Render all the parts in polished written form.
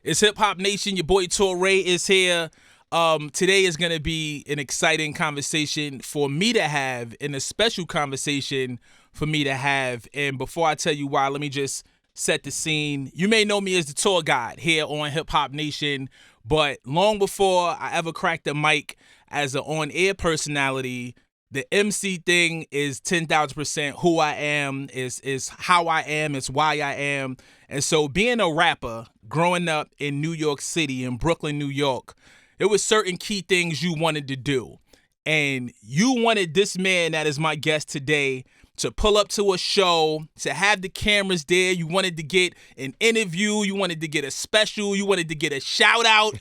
It's Hip Hop Nation. Your boy Torae is here. Today is going to be an exciting conversation for me to have, and a special conversation for me to have. And before I tell you why, let me just set the scene. You may know me as the tour guide here on Hip Hop Nation, but long before I ever cracked the mic as an on-air personality, the MC thing is 10,000% who I am, is how I am, it's why I am. And so being a rapper, growing up in New York City, in Brooklyn, New York, there was certain key things you wanted to do. And you wanted this man that is my guest today to pull up to a show, to have the cameras there. You wanted to get an interview. You wanted to get a special. You wanted to get a shout out.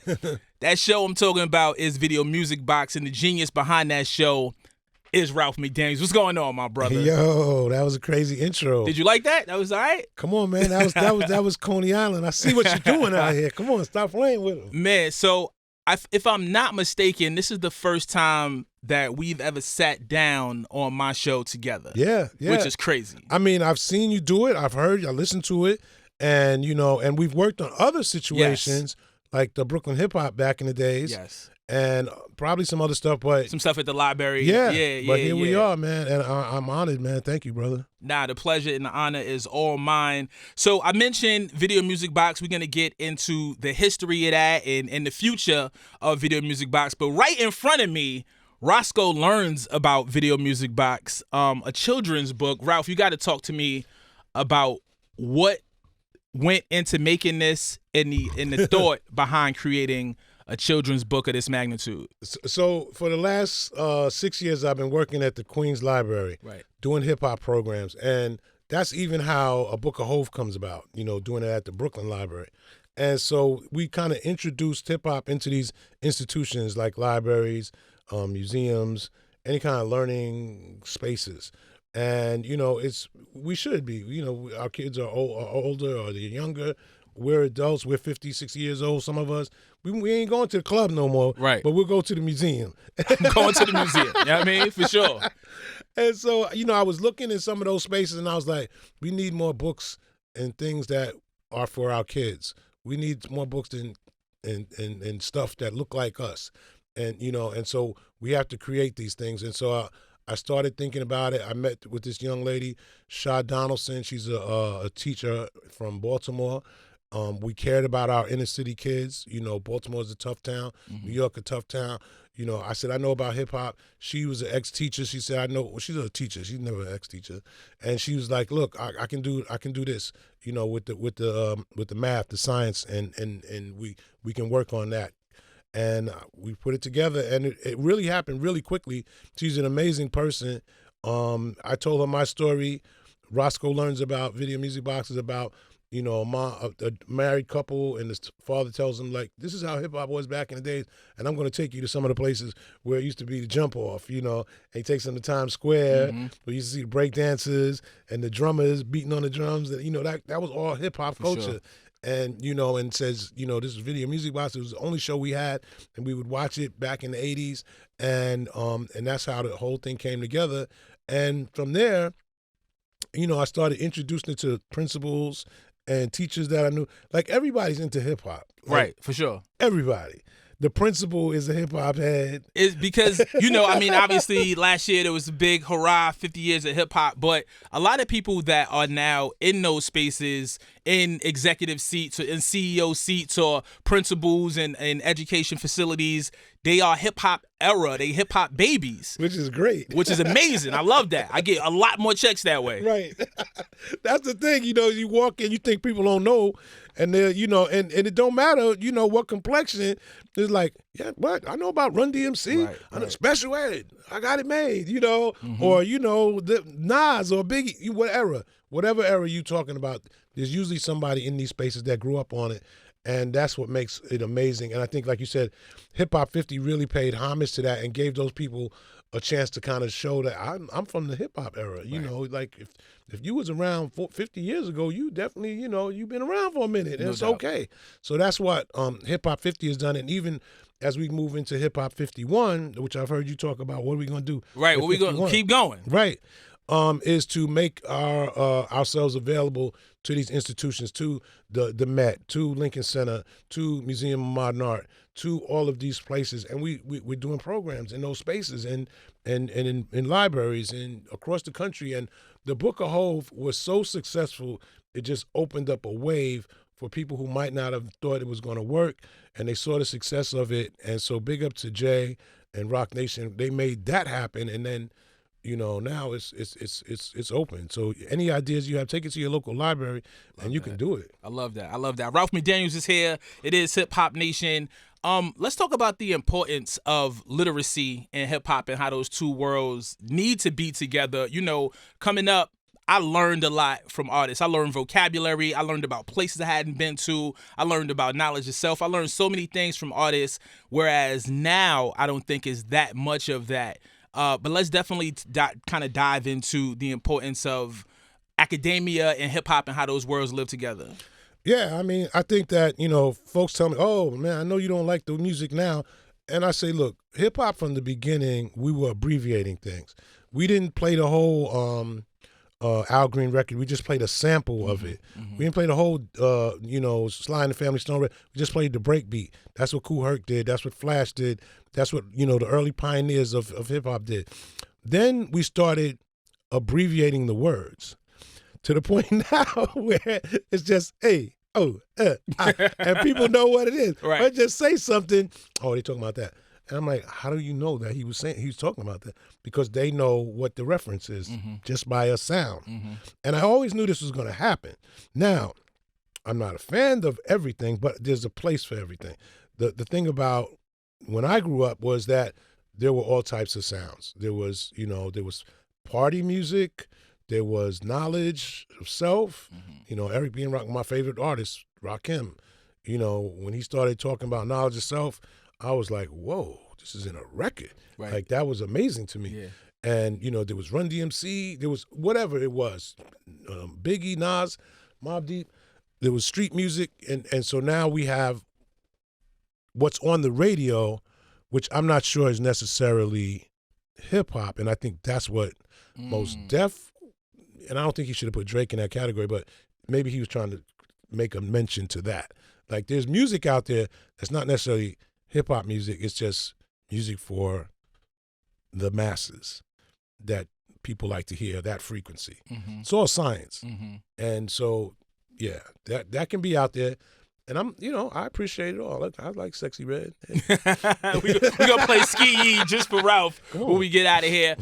That show I'm talking about is Video Music Box, and the genius behind that show is Ralph McDaniels. What's going on, my brother? Yo, that was a crazy intro. Did you like that? That was all right? Come on, man. That was Coney Island. I see what you're doing out here. Come on, stop playing with him. Man, so if I'm not mistaken, this is the first time that we've ever sat down on my show together. Yeah. Which is crazy. I mean, I've seen you do it. I've heard, I listened to it. And, and we've worked on other situations, like the Brooklyn hip hop back in the days. Yes. And probably some other stuff, but some stuff at the library. Yeah. But here we are, man. And I'm honored, man. Thank you, brother. Nah, the pleasure and the honor is all mine. So I mentioned Video Music Box. We're going to get into the history of that and the future of Video Music Box. But right in front of me, Roscoe learns about Video Music Box, a children's book. Ralph, you got to talk to me about what went into making this and the thought behind creating a children's book of this magnitude. So for the last 6 years, I've been working at the Queens Library, right, doing hip hop programs, and that's even how a Book of Hove comes about. Doing it at the Brooklyn Library, and so we kind of introduced hip hop into these institutions like libraries, museums, any kind of learning spaces. And we should be. Our kids are older or they're younger. We're adults. We're 50, 60 years old. Some of us, we ain't going to the club no more. Right. But we'll go to the museum. I'm going to the museum. You know what I mean? For sure. And so, I was looking in some of those spaces and I was like, we need more books and things that are for our kids. We need more books and stuff that look like us. And so we have to create these things. And so I started thinking about it. I met with this young lady, Shaw Donaldson. She's a teacher from Baltimore. We cared about our inner city kids. Baltimore's a tough town. Mm-hmm. New York a tough town. I said, I know about hip hop. She was an ex-teacher. She said, I know. Well, she's a teacher. She's never an ex-teacher. And she was like, look, I can do this. With the math, the science, and we can work on that. And we put it together, and it really happened really quickly. She's an amazing person. I told her my story. Roscoe learns about Video Music Boxes about, a married couple, and the father tells them, like, this is how hip-hop was back in the days, and I'm going to take you to some of the places where it used to be the jump-off, and he takes them to Times Square, where you used to see the break dancers and the drummers beating on the drums. That was all hip-hop culture. Sure. And, and says, this is Video Music Box. It was the only show we had, and we would watch it back in the 80s. And that's how the whole thing came together. And from there, I started introducing it to principals and teachers that I knew. Like, everybody's into hip-hop. Right, for sure. Everybody. The principal is a hip-hop head. It's because, obviously last year there was a big hurrah, 50 years of hip-hop, but a lot of people that are now in those spaces, in executive seats or in CEO seats or principals and education facilities, they are hip-hop era. They hip-hop babies. Which is great. Which is amazing. I love that. I get a lot more checks that way. Right. That's the thing. You walk in, you think people don't know, and they're, and it don't matter, what complexion. It's like, yeah, what? I know about Run DMC. Right, I know Special Ed. I got it made, or, the Nas or Biggie, whatever era you talking about, there's usually somebody in these spaces that grew up on it. And that's what makes it amazing. And I think, like you said, Hip Hop 50 really paid homage to that and gave those people a chance to kind of show that I'm from the hip hop era. Like if you was around 50 years ago, you definitely, you've been around for a minute, and it's okay. So that's what Hip Hop 50 has done. And even as we move into Hip Hop 51, which I've heard you talk about, what are we going to do? Right, what we going to keep going? Right. is to make ourselves available to these institutions, to the Met, to Lincoln Center, to Museum of Modern Art, to all of these places, and we're doing programs in those spaces and in libraries and across the country. And the Book of Hove was so successful, it just opened up a wave for people who might not have thought it was going to work, and they saw the success of it. And so big up to Jay and Rock Nation. They made that happen, and then now it's open. So any ideas you have, take it to your local library, and you can do it. I love that. Ralph McDaniels is here. It is Hip Hop Nation. Let's talk about the importance of literacy and hip hop and how those two worlds need to be together. Coming up, I learned a lot from artists. I learned vocabulary. I learned about places I hadn't been to. I learned about knowledge of self. I learned so many things from artists, whereas now I don't think it's that much of that. But let's definitely kind of dive into the importance of academia and hip hop and how those worlds live together. Yeah, I mean, I think that, folks tell me, oh, man, I know you don't like the music now. And I say, look, hip hop from the beginning, we were abbreviating things. We didn't play the whole Al Green record. We just played a sample of it. Mm-hmm. We didn't play the whole, Sly and the Family Stone record. We just played the break beat. That's what Kool Herc did. That's what Flash did. That's what, the early pioneers of hip hop did. Then we started abbreviating the words to the point now where it's just, hey, and people know what it is. Right. Or just say something, oh, they talking about that. And I'm like, how do you know that he was talking about that? Because they know what the reference is just by a sound. Mm-hmm. And I always knew this was going to happen. Now, I'm not a fan of everything, but there's a place for everything. The thing about when I grew up was that there were all types of sounds. There was, there was party music. There was knowledge of self. Mm-hmm. Eric B. and Rock, my favorite artist, Rakim. When he started talking about knowledge of self, I was like, whoa, this is in a record. Right. Like, that was amazing to me. Yeah. And, there was Run DMC. There was whatever it was. Biggie, Nas, Mobb Deep. There was street music. And so now we have what's on the radio, which I'm not sure is necessarily hip-hop. And I think that's what Mos Def, and I don't think he should have put Drake in that category, but maybe he was trying to make a mention to that. Like, there's music out there that's not necessarily hip-hop music. It's just music for the masses that people like to hear, that frequency. Mm-hmm. It's all science. Mm-hmm. And so, yeah, that can be out there. And I appreciate it all. I like Sexy Red. we gonna play Ski Yee just for Ralph when we get out of here.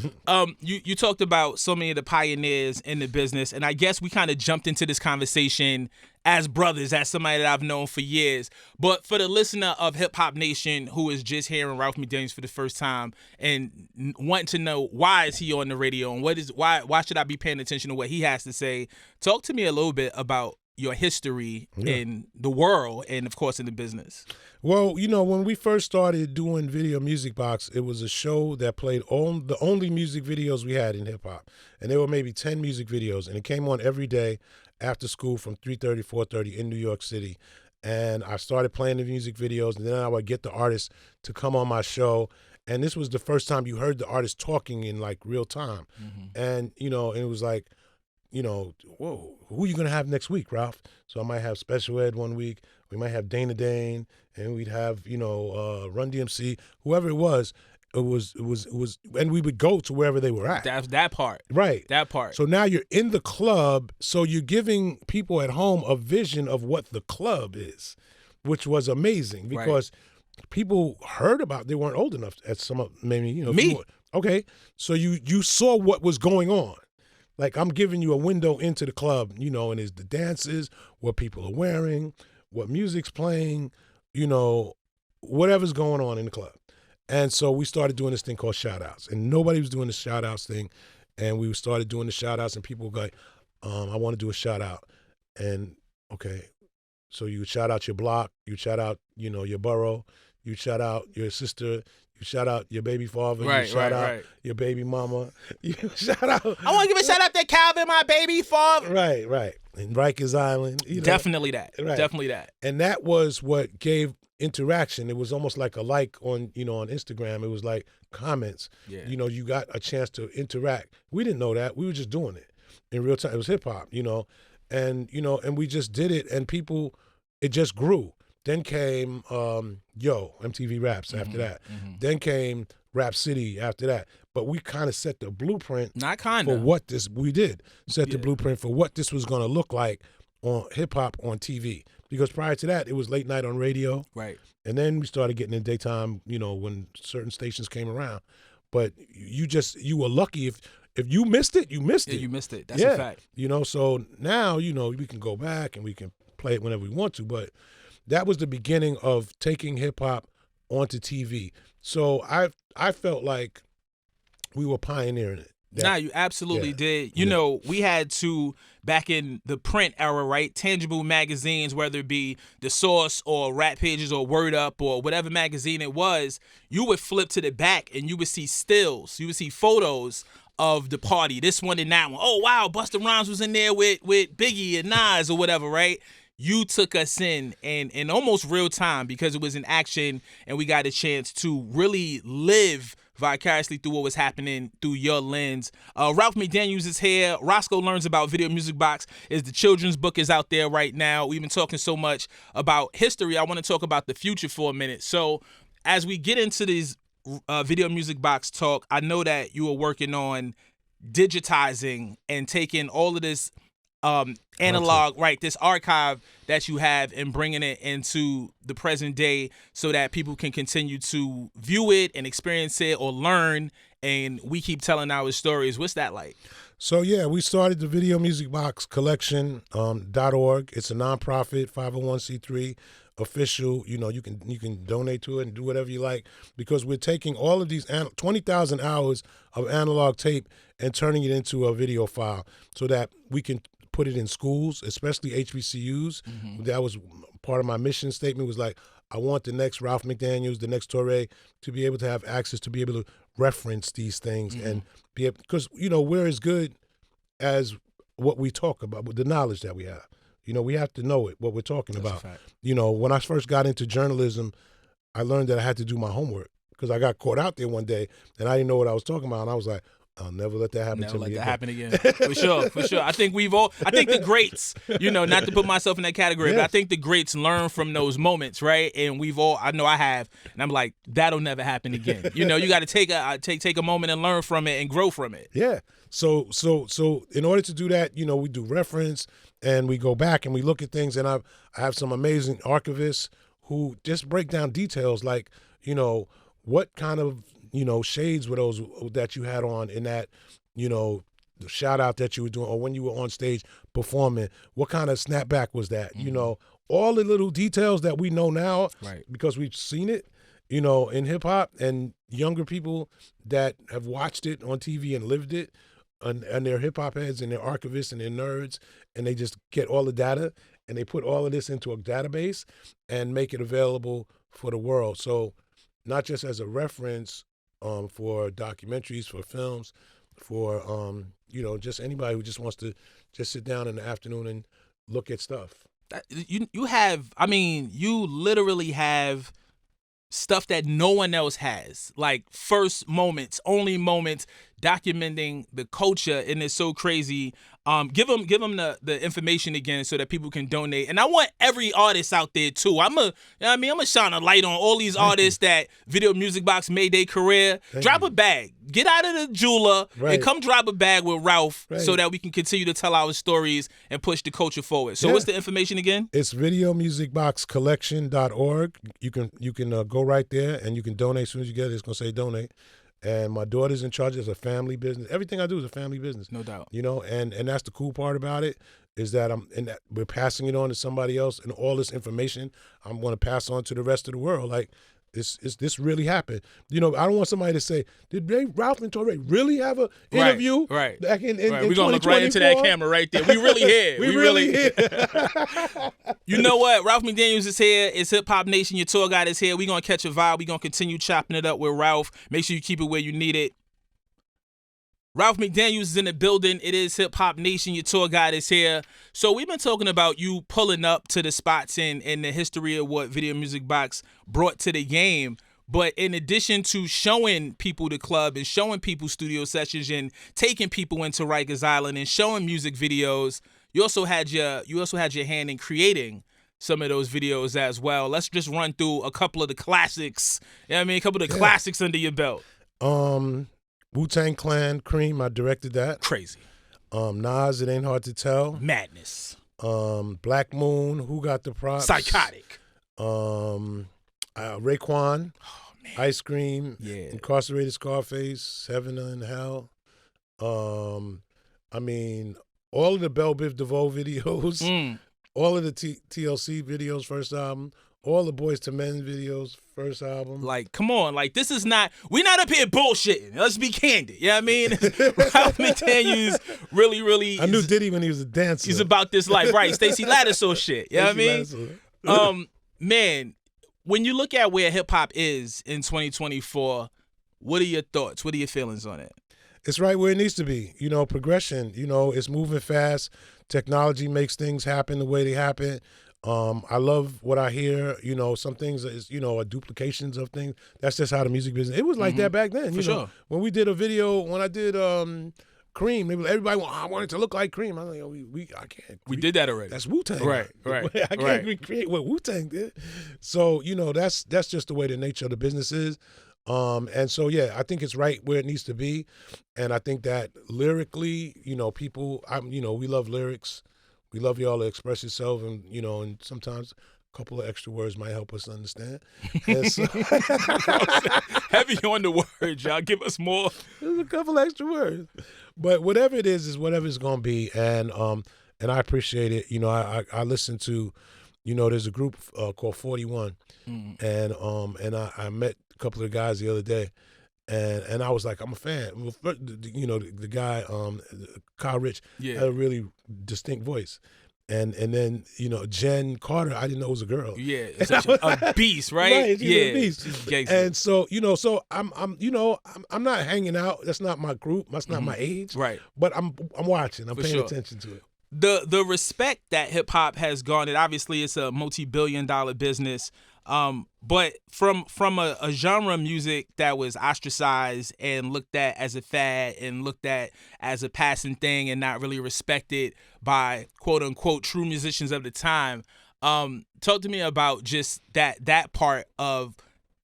You talked about so many of the pioneers in the business, and I guess we kind of jumped into this conversation as brothers, as somebody that I've known for years. But for the listener of Hip Hop Nation who is just hearing Ralph McDaniels for the first time and wanting to know why is he on the radio and why should I be paying attention to what he has to say, talk to me a little bit about your history in the world and, of course, in the business. Well, when we first started doing Video Music Box, it was a show that played the only music videos we had in hip-hop. And there were maybe 10 music videos, and it came on every day after school from 3:30, 4:30 in New York City. And I started playing the music videos, and then I would get the artists to come on my show. And this was the first time you heard the artist talking in, like, real time. Mm-hmm. And, and it was like, whoa, who are you going to have next week, Ralph? So I might have Special Ed one week. We might have Dana Dane, and we'd have, Run DMC, whoever it was. It was, and we would go to wherever they were at. That's that part. Right. That part. So now you're in the club, so you're giving people at home a vision of what the club is, which was amazing because people heard about it. They weren't old enough at some of, maybe, Me. Okay. So you saw what was going on. Like, I'm giving you a window into the club, and it's the dances, what people are wearing, what music's playing, whatever's going on in the club. And so we started doing this thing called shout-outs. And nobody was doing the shout-outs thing. And we started doing the shout-outs, and people were like, I want to do a shout-out. And, okay, so you shout out your block, you shout out, your borough, you shout out your sister, you shout out your baby father. You shout out your baby mama. You shout out. I want to give a shout out to Calvin, my baby father. Right. And Rikers Island. Definitely that. Right. Definitely that. And that was what gave interaction. It was almost like a like on on Instagram. It was like comments. Yeah. You got a chance to interact. We didn't know that. We were just doing it in real time. It was hip hop, and we just did it, and people, it just grew. Then came MTV Raps after that. Then came Rap City after that. But we kind of set the blueprint for what we did. Set the blueprint for what this was going to look like on hip hop on TV. Because prior to that, it was late night on radio. Right. And then we started getting in daytime, when certain stations came around. But you were lucky if you missed it, you missed it. Yeah, you missed it. That's a fact. So now, we can go back and we can play it whenever we want to. But that was the beginning of taking hip hop onto TV. So I felt like we were pioneering it. You absolutely did. We had to, back in the print era, right? Tangible magazines, whether it be The Source or Rap Pages or Word Up or whatever magazine it was, you would flip to the back and you would see stills. You would see photos of the party, this one and that one. Oh, wow, Busta Rhymes was in there with Biggie and Nas or whatever, right? You took us in almost real time because it was in action and we got a chance to really live vicariously through what was happening through your lens. Ralph McDaniels is here. Roscoe Learns About Video Music Box is the children's book is out there right now. We've been talking so much about history. I want to talk about the future for a minute. So as we get into these Video Music Box talk, I know that you are working on digitizing and taking all of this analog, right, this archive that you have and bringing it into the present day so that people can continue to view it and experience it or learn, and we keep telling our stories. What's that like? So we started the Video Music Box Collection .org. It's a nonprofit 501c3 official. You can donate to it and do whatever you like, because we're taking all of these 20,000 hours of analog tape and turning it into a video file so that we can put it in schools, especially HBCUs. That was part of my mission statement, was like, I want the next Ralph McDaniels, the next Torae, to be able to have access, to be able to reference these things and be able, because, we're as good as what we talk about, with the knowledge that we have. We have to know it, what we're talking about. When I first got into journalism, I learned that I had to do my homework because I got caught out there one day and I didn't know what I was talking about. And I was like, I'll never let that happen to me again. For sure. I think the greats, not to put myself in that category, but I think the greats learn from those moments, right? And I know I have, and I'm like, that'll never happen again. You got to take a moment and learn from it and grow from it. Yeah. So in order to do that, we do reference and we go back and we look at things, and I have some amazing archivists who just break down details like, what kind of shades were those that you had on in that, the shout out that you were doing, or when you were on stage performing, what kind of snapback was that? All the little details that we know now, right, because we've seen it, in hip hop, and younger people that have watched it on TV and lived it, and they're hip hop heads and they're archivists and they're nerds, and they just get all the data and they put all of this into a database and make it available for the world. So not just as a reference for documentaries, for films, for just anybody who just wants to just sit down in the afternoon and look at stuff. You literally have stuff that no one else has, like first moments, only moments, documenting the culture, and it's so crazy. Give them the information again so that people can donate. And I want every artist out there too. I'm gonna shine a light on all these artists that Video Music Box made their career. Drop a bag. Get out of the jeweler and come drop a bag with Ralph so that we can continue to tell our stories and push the culture forward. So what's the information again? It's videomusicboxcollection.org. You can go right there and you can donate. As soon as you get it, it's gonna say donate. And my daughter's in charge. It's a family business. Everything I do is a family business. No doubt. And that's the cool part about it, is that we're passing it on to somebody else, and all this information I'm going to pass on to the rest of the world. Like, this really happened. I don't want somebody to say, did Ralph and Torae really have an interview? Right. Back in We're going to look right into that camera right there. We really here. we really here. You know what? Ralph McDaniels is here. It's Hip Hop Nation. Your tour guide is here. We're going to catch a vibe. We're going to continue chopping it up with Ralph. Make sure you keep it where you need it. Ralph McDaniels is in the building. It is Hip Hop Nation. Your tour guide is here. So we've been talking about you pulling up to the spots and the history of what Video Music Box brought to the game. But in addition to showing people the club and showing people studio sessions and taking people into Rikers Island and showing music videos, you also had your hand in creating some of those videos as well. Let's just run through a couple of the classics. You know what I mean? A couple of the classics under your belt. Wu-Tang Clan, Cream, I directed that. Crazy. Nas, It Ain't Hard to Tell. Madness. Black Moon, Who Got the Props? Psychotic. Raekwon, Ice Cream, Yeah. Incarcerated Scarface, Heaven and Hell. I mean, all of the Belle Biv DeVoe videos, all of the TLC videos, first album, all the Boys to Men videos, first album. Like, come on. Like, this is not, we're not up here bullshitting. Let's be candid. You know what I mean? Ralph McDaniels really. I knew Diddy when he was a dancer. He's about this life. Right. Stacey Lattisaw shit. You know what I mean? Man, when you look at where hip hop is in 2024, what are your thoughts? What are your feelings on it? It's right where it needs to be. You know, progression. You know, it's moving fast. Technology makes things happen the way they happen. I love what I hear. You know, some things is, you know, are duplications of things. That's just how the music business. It was like that back then. For sure. When we did a video, when I did Cream, everybody I wanted to look like Cream. I was like, I can't. We did that already. That's Wu-Tang. Right. I can't recreate what Wu-Tang did. So, you know, that's just the way the nature of the business is. And so, yeah, I think it's right where it needs to be. And I think that lyrically, you know, people, we love lyrics. We love y'all to express yourself, and, you know, and sometimes a couple of extra words might help us understand. And so, heavy on the words, y'all. Give us more. There's a couple extra words. But whatever it is whatever it's going to be. And I appreciate it. You know, I listen to, you know, there's a group called 41. And I met a couple of guys the other day. And I was like, I'm a fan. Well, you know, the guy, Kyle Rich, had a really distinct voice. And then, you know, Jen Carter, I didn't know it was a girl. Yeah, such a beast, right? Right, yeah, a beast. And so, you know, I'm not hanging out. That's not my group. That's not my age. Right. But I'm watching. I'm paying attention to it. The respect that hip hop has garnered, obviously it's a multi-billion-dollar business. But from a genre of music that was ostracized and looked at as a fad and looked at as a passing thing and not really respected by quote unquote true musicians of the time, talk to me about just that part of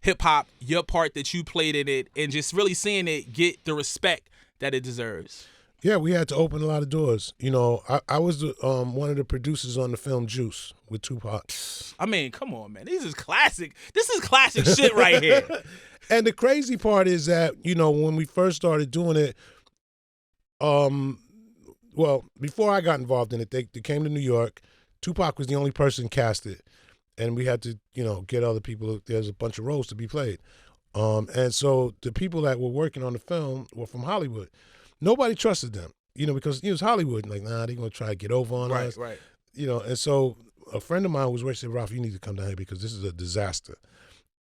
hip hop, your part that you played in it, and just really seeing it get the respect that it deserves. Yeah, we had to open a lot of doors. You know, I was one of the producers on the film Juice with Tupac. I mean, come on, man. This is classic shit right here. And the crazy part is that, you know, when we first started doing it, well, before I got involved in it, they came to New York. Tupac was the only person casted. And we had to, you know, get other people. There's a bunch of roles to be played. And so the people that were working on the film were from Hollywood. Nobody trusted them, you know, because it was Hollywood. Like, nah, they're going to try to get over on us. Right. You know, and so a friend of mine was working, said, Ralph, you need to come down here because this is a disaster.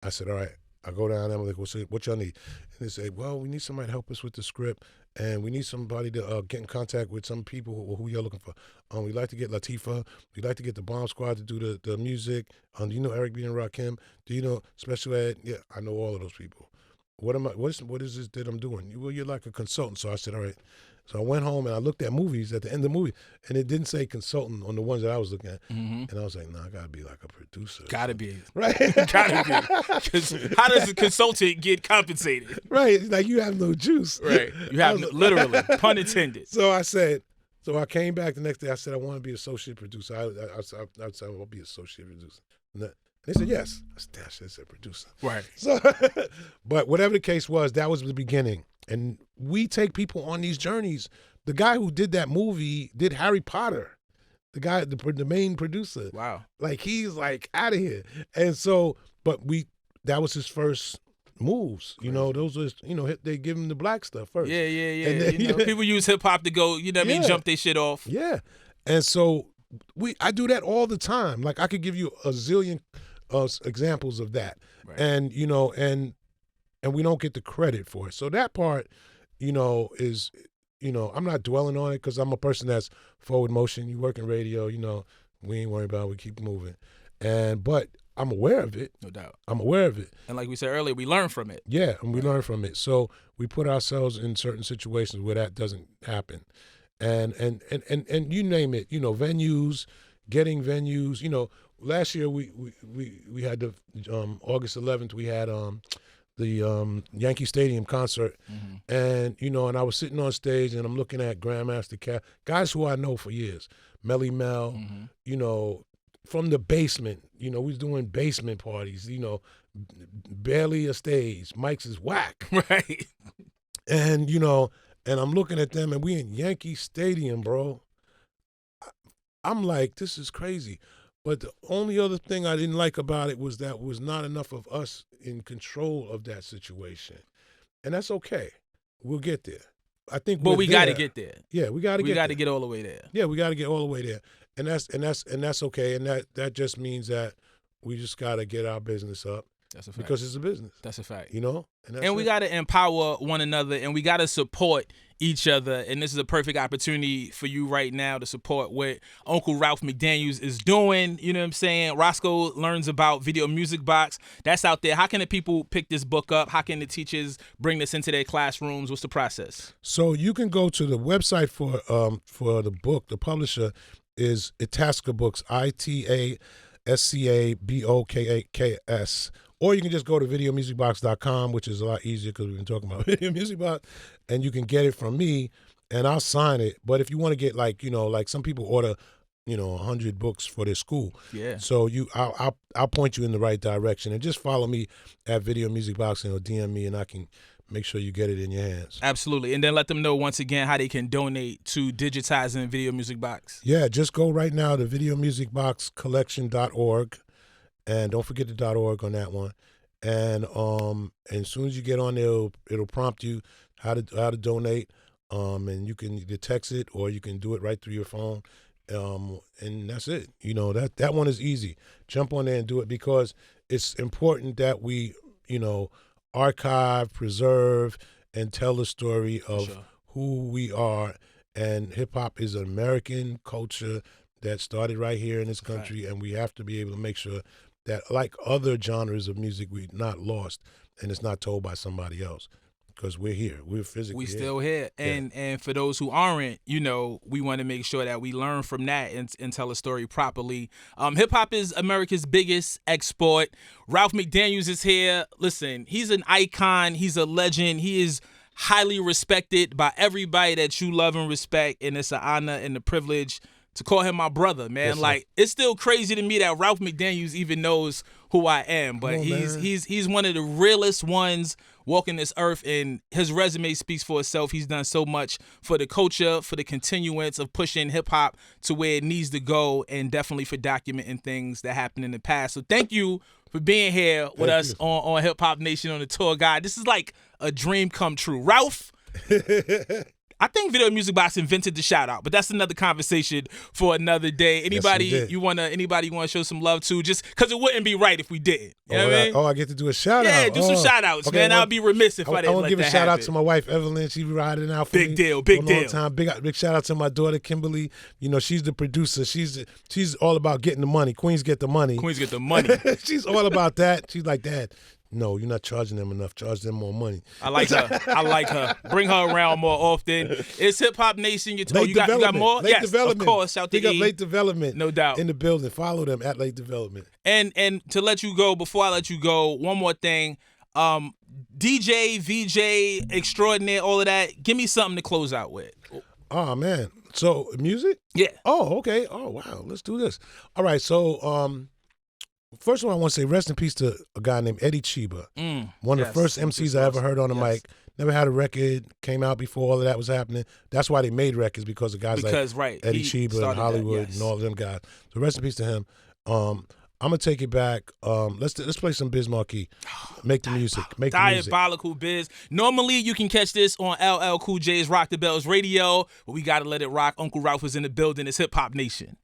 I said, all right. I go down there, I'm like, what y'all need? And they say, well, we need somebody to help us with the script, and we need somebody to get in contact with some people who you're looking for. We'd like to get Latifah. We'd like to get the Bomb Squad to do the music. Do you know Eric B. and Rakim? Do you know Special Ed? Yeah, I know all of those people. What is this that I'm doing? Well, you're like a consultant. So I said, all right. So I went home and I looked at movies at the end of the movie, and it didn't say consultant on the ones that I was looking at. And I was like, I gotta be like a producer. Gotta be. Right? Gotta be. Because how does a consultant get compensated? Right. Like, you have no juice. Right. You have literally, pun intended. So I came back the next day. I said, I want to be associate producer. I said, I'll be associate producer. And they said, yes. I said, I said producer. Right. So, but whatever the case was, that was the beginning. And we take people on these journeys. The guy who did that movie did Harry Potter. The guy, the main producer. Wow. Like, he's like out of here. And so, but that was his first moves. You know, those was, you know, they give him the black stuff first. Yeah. And then, you know, people use hip hop to go, you know what I mean, jump their shit off. Yeah. And so I do that all the time. Like, I could give you a zillion examples of that. Right. And, you know, and we don't get the credit for it. So that part, you know, is I'm not dwelling on it because I'm a person that's forward motion. You work in radio, we ain't worried about it. We keep moving. But I'm aware of it. No doubt. I'm aware of it. And like we said earlier, we learn from it. Yeah, and we learn from it. So we put ourselves in certain situations where that doesn't happen. And you name it, venues, getting venues. Last year we had the August 11th, we had the Yankee Stadium concert. And, and I was sitting on stage and I'm looking at Grandmaster Caz, guys who I know for years, Melly Mel, from the basement, we was doing basement parties, barely a stage. Mike's is whack. Right. And, and I'm looking at them and we in Yankee Stadium, bro. I'm like, this is crazy. But the only other thing I didn't like about it was that was not enough of us in control of that situation. And that's okay. We'll get there. I think But we got to get there. Yeah, we got to get there. We got to get all the way there. Yeah, we got to get all the way there. And that's okay. And that just means that we just got to get our business up. That's a fact. Because it's a business. That's a fact. And we got to empower one another, and we got to support each other. And this is a perfect opportunity for you right now to support what Uncle Ralph McDaniels is doing. You know what I'm saying? Roscoe learns about Video Music Box. That's out there. How can the people pick this book up? How can the teachers bring this into their classrooms? What's the process? So you can go to the website for the book. The publisher is Itasca Books, ITASCABOKS. Or you can just go to videomusicbox.com, which is a lot easier because we've been talking about Video Music Box, and you can get it from me, and I'll sign it. But if you want to get like some people order, 100 books for their school. Yeah. So I'll point you in the right direction, and just follow me at Video Music Box and DM me, and I can make sure you get it in your hands. Absolutely. And then let them know once again how they can donate to digitizing Video Music Box. Yeah, just go right now to videomusicboxcollection.org. And don't forget the .org on that one. And as soon as you get on there, it'll prompt you how to donate. And you can either text it or you can do it right through your phone. And that's it. That one is easy. Jump on there and do it because it's important that we, archive, preserve, and tell the story of who we are. And hip hop is an American culture that started right here in this country, and we have to be able to make sure that, like other genres of music, we're not lost and it's not told by somebody else because we're here. We're physically here. We still here. And for those who aren't, we want to make sure that we learn from that and tell a story properly. Hip-hop is America's biggest export. Ralph McDaniels is here. Listen, he's an icon. He's a legend. He is highly respected by everybody that you love and respect, and it's an honor and a privilege to call him my brother, man. Yes, it's still crazy to me that Ralph McDaniels even knows who I am. But he's one of the realest ones walking this earth, and his resume speaks for itself. He's done so much for the culture, for the continuance of pushing hip hop to where it needs to go, and definitely for documenting things that happened in the past. So thank you for being here with us on Hip Hop Nation on the tour guide. This is like a dream come true. Ralph, I think Video Music Box invented the shout out, but that's another conversation for another day. Anybody you wanna show some love to? Just because it wouldn't be right if we didn't. You know what I mean? I get to do a shout out. Yeah, do some shout outs, okay, man. I'd be remiss if I didn't. I want let to give that a shout happen. out to my wife Evelyn. She be riding out for me. Big deal. For a long time. Big shout out to my daughter Kimberly. She's the producer. She's all about getting the money. Queens get the money. Queens get the money. She's all about that. She's like, Dad, no, you're not charging them enough. Charge them more money. I like her. Bring her around more often. It's Hip Hop Nation. You got more? Late yes, Development. Of course. Shout to Big up Late Development. No doubt. In the building. Follow them at Late Development. And to let you go, before I let you go, one more thing. DJ, VJ, extraordinaire, all of that. Give me something to close out with. Oh, man. So, music? Yeah. Oh, okay. Oh, wow. Let's do this. All right. So, first of all, I want to say rest in peace to a guy named Eddie Chiba. One of the first MCs I ever heard on the mic. Never had a record, came out before all of that was happening. That's why they made records, because of guys like Eddie Chiba and Hollywood and all of them guys. So rest in peace to him. I'm gonna take it back. Let's play some Biz Markie. Make the music. Make the music. Diabolical Biz. Normally you can catch this on LL Cool J's Rock the Bells Radio, but we gotta let it rock. Uncle Ralph is in the building. It's Hip Hop Nation.